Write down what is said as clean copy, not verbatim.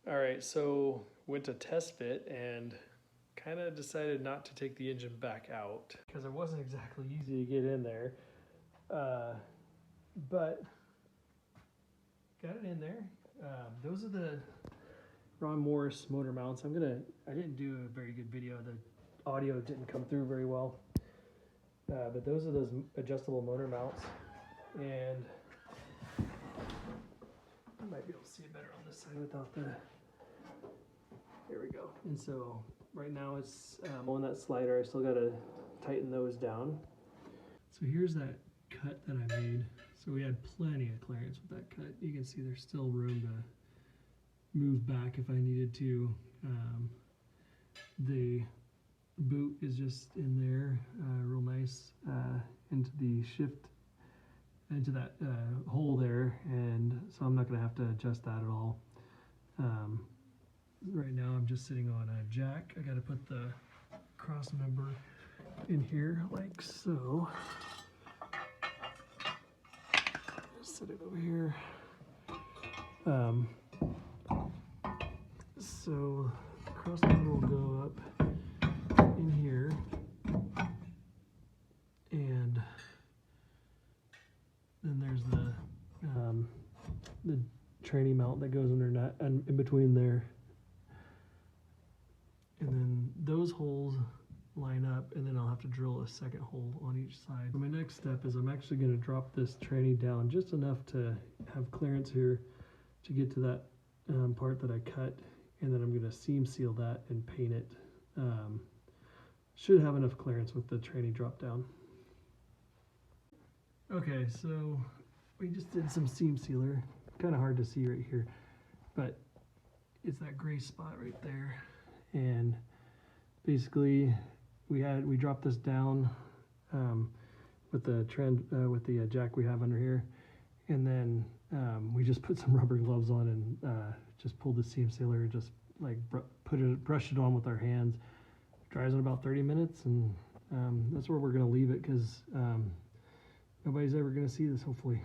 All right, so went to test fit and kind of decided not to take the engine back out because it wasn't exactly easy to get in there. But got it in there. Those are the Ron Morris motor mounts. I didn't do a very good video. The audio didn't come through very well. But those are those adjustable motor mounts. And I might be able to see it better on this side without the, there we go. And so right now it's on that slider. I still got to tighten those down. So here's that cut that I made. So we had plenty of clearance with that cut. You can see there's still room to move back if I needed to. The boot is just in there, real nice, into the shift, into that hole there, and so I'm not going to have to adjust that at all. Right now I'm just sitting on a jack. I got to put the cross member in here like so. Set it over here. So the cross member will go up in here, and then there's the tranny mount that goes under that and in between there, and then those holes line up, and then I'll have to drill a second hole on each side. So my next step is I'm actually going to drop this tranny down just enough to have clearance here to get to that part that I cut, and then I'm going to seam seal that and paint it. Should have enough clearance with the tranny drop down. Okay, so we just did some seam sealer. Kind of hard to see right here, but it's that gray spot right there. And basically we dropped this down with the jack we have under here, and then we just put some rubber gloves on and just pulled the seam sealer, just like brushed it on with our hands. Dries in about 30 minutes, and that's where we're going to leave it, because nobody's ever going to see this, hopefully.